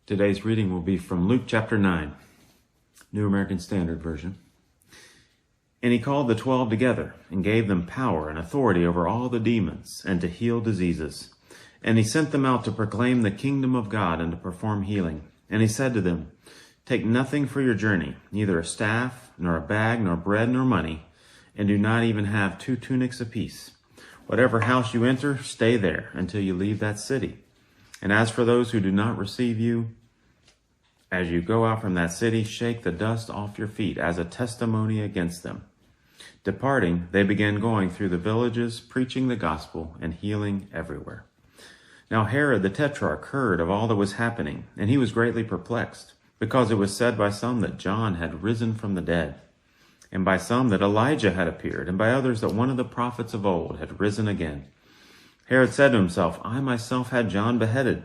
Today's reading will be from Luke chapter 9, New American Standard Version. And he called the 12 together and gave them power and authority over all the demons and to heal diseases. And he sent them out to proclaim the kingdom of God and to perform healing. And he said to them, "Take nothing for your journey, neither a staff, nor a bag, nor bread, nor money, and do not even have 2 tunics apiece. Whatever house you enter, stay there until you leave that city. And as for those who do not receive you, as you go out from that city, shake the dust off your feet as a testimony against them." Departing, they began going through the villages, preaching the gospel and healing everywhere. Now Herod the Tetrarch heard of all that was happening, and he was greatly perplexed, because it was said by some that John had risen from the dead, and by some that Elijah had appeared, and by others that one of the prophets of old had risen again. Herod said to himself, "I myself had John beheaded,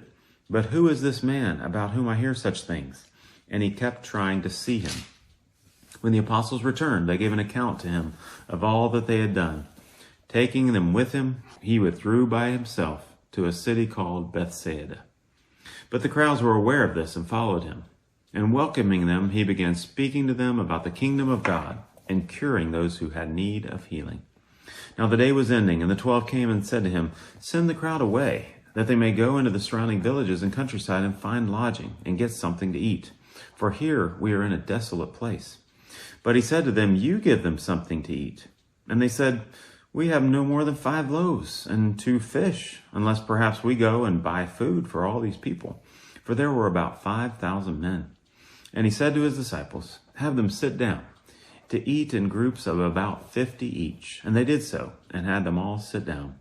but who is this man about whom I hear such things?" And he kept trying to see him. When the apostles returned, they gave an account to him of all that they had done. Taking them with him, he withdrew by himself to a city called Bethsaida. But the crowds were aware of this and followed him. And welcoming them, he began speaking to them about the kingdom of God and curing those who had need of healing. Now the day was ending, and the 12 came and said to him, "Send the crowd away, that they may go into the surrounding villages and countryside and find lodging and get something to eat. For here we are in a desolate place." But he said to them, "You give them something to eat." And they said, "We have no more than 5 loaves and 2 fish, unless perhaps we go and buy food for all these people." For there were about 5,000 men. And he said to his disciples, "Have them sit down to eat in groups of about 50 each." And they did so, and had them all sit down.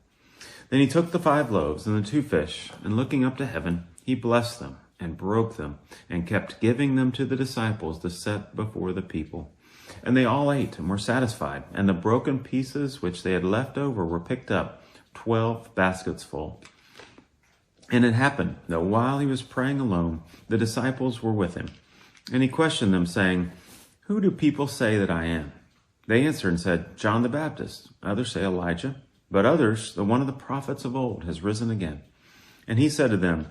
Then he took the 5 loaves and the 2 fish, and looking up to heaven, he blessed them and broke them, and kept giving them to the disciples to set before the people. And they all ate and were satisfied, and the broken pieces which they had left over were picked up, 12 baskets full. And it happened that while he was praying alone, the disciples were with him. And he questioned them, saying, "Who do people say that I am?" They answered and said, "John the Baptist. Others say Elijah, but others that one of the prophets of old has risen again." And he said to them,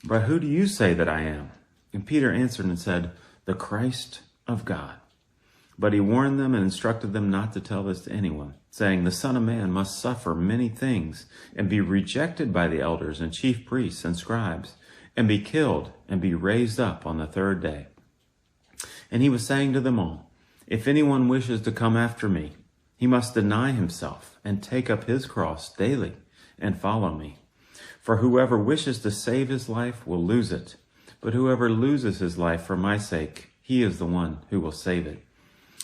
"But who do you say that I am?" And Peter answered and said, "The Christ of God." But he warned them and instructed them not to tell this to anyone, saying, "The Son of Man must suffer many things, and be rejected by the elders and chief priests and scribes, and be killed, and be raised up on the 3rd day." And he was saying to them all, "If anyone wishes to come after me, he must deny himself and take up his cross daily and follow me. For whoever wishes to save his life will lose it, but whoever loses his life for my sake, he is the one who will save it.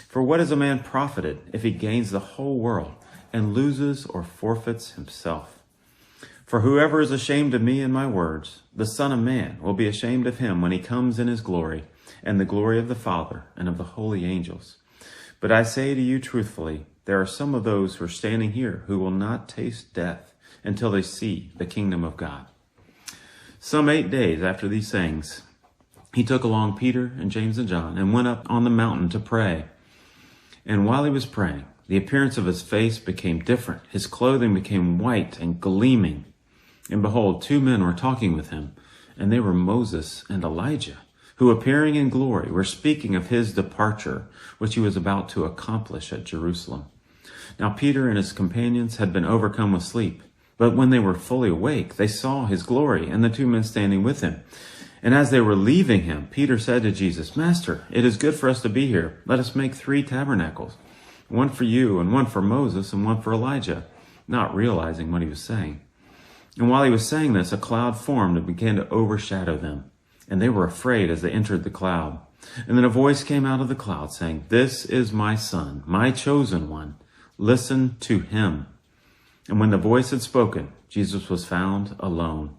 For what is a man profited if he gains the whole world and loses or forfeits himself? For whoever is ashamed of me and my words, the Son of Man will be ashamed of him when he comes in his glory, and the glory of the Father and of the holy angels. But I say to you truthfully, there are some of those who are standing here who will not taste death until they see the kingdom of God." Some 8 days after these sayings, he took along Peter and James and John and went up on the mountain to pray. And while he was praying, the appearance of his face became different. His clothing became white and gleaming. And behold, 2 men were talking with him, and they were Moses and Elijah, who appearing in glory were speaking of his departure, which he was about to accomplish at Jerusalem. Now Peter and his companions had been overcome with sleep, but when they were fully awake, they saw his glory and the 2 men standing with him. And as they were leaving him, Peter said to Jesus, "Master, it is good for us to be here. Let us make 3 tabernacles, one for you, and one for Moses, and one for Elijah," not realizing what he was saying. And while he was saying this, a cloud formed and began to overshadow them. And they were afraid as they entered the cloud. And then a voice came out of the cloud saying, "This is my Son, my chosen one. Listen to him." And when the voice had spoken, Jesus was found alone.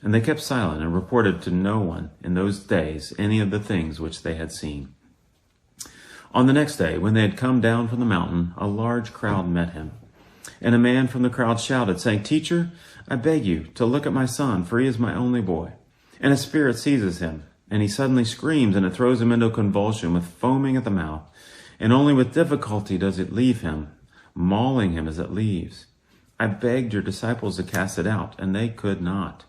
And they kept silent and reported to no one in those days any of the things which they had seen. On the next day, when they had come down from the mountain, a large crowd met him. And a man from the crowd shouted, saying, "Teacher, I beg you to look at my son, for he is my only boy. And a spirit seizes him, and he suddenly screams, and it throws him into a convulsion with foaming at the mouth. And only with difficulty does it leave him, mauling him as it leaves. I begged your disciples to cast it out, and they could not."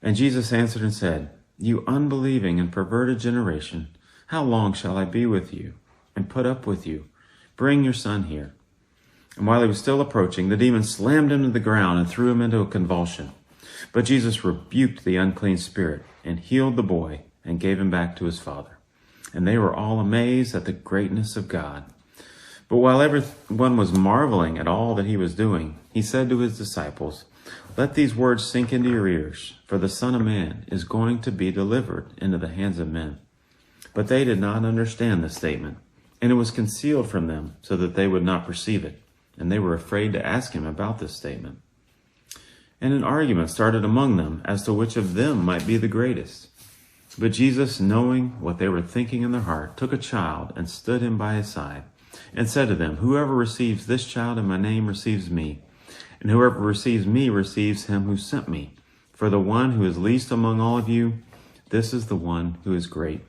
And Jesus answered and said, You unbelieving and perverted generation, how long shall I be with you and put up with you? Bring your son here." And while he was still approaching, the demon slammed him to the ground and threw him into a convulsion. But Jesus rebuked the unclean spirit and healed the boy and gave him back to his father. And they were all amazed at the greatness of God. But while everyone was marveling at all that he was doing, he said to his disciples, "Let these words sink into your ears, for the Son of Man is going to be delivered into the hands of men." But they did not understand the statement, and it was concealed from them so that they would not perceive it, and they were afraid to ask him about this statement. And an argument started among them as to which of them might be the greatest. But Jesus, knowing what they were thinking in their heart, took a child and stood him by his side, and said to them, "Whoever receives this child in my name receives me, and whoever receives me receives him who sent me. For the one who is least among all of you, this is the one who is great."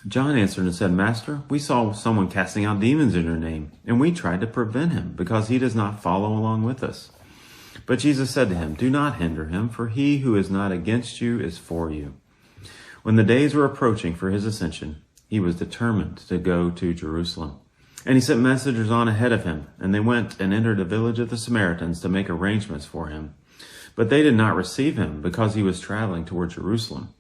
John answered and said, "Master, we saw someone casting out demons in your name, and we tried to prevent him, because he does not follow along with us." But Jesus said to him, "Do not hinder him, for he who is not against you is for you." When the days were approaching for his ascension, he was determined to go to Jerusalem. And he sent messengers on ahead of him, and they went and entered a village of the Samaritans to make arrangements for him. But they did not receive him, because he was traveling toward Jerusalem.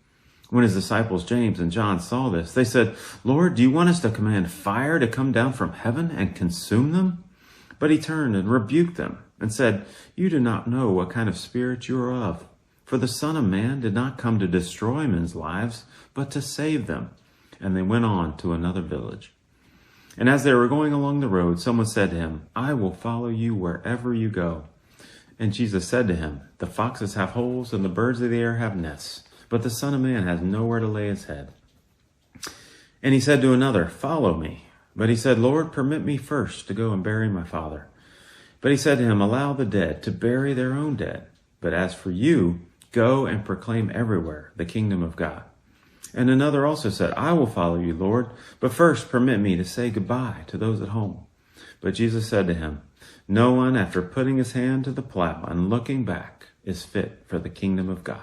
When his disciples James and John saw this, they said, "Lord, do you want us to command fire to come down from heaven and consume them?" But he turned and rebuked them and said, "You do not know what kind of spirit you are of. For the Son of Man did not come to destroy men's lives, but to save them." And they went on to another village. And as they were going along the road, someone said to him, "I will follow you wherever you go." And Jesus said to him, "The foxes have holes and the birds of the air have nests, but the Son of Man has nowhere to lay his head." And he said to another, "Follow me." But he said, "Lord, permit me first to go and bury my father." But he said to him, "Allow the dead to bury their own dead. But as for you, go and proclaim everywhere the kingdom of God." And another also said, "I will follow you, Lord, but first permit me to say goodbye to those at home." But Jesus said to him, "No one, after putting his hand to the plow and looking back, is fit for the kingdom of God."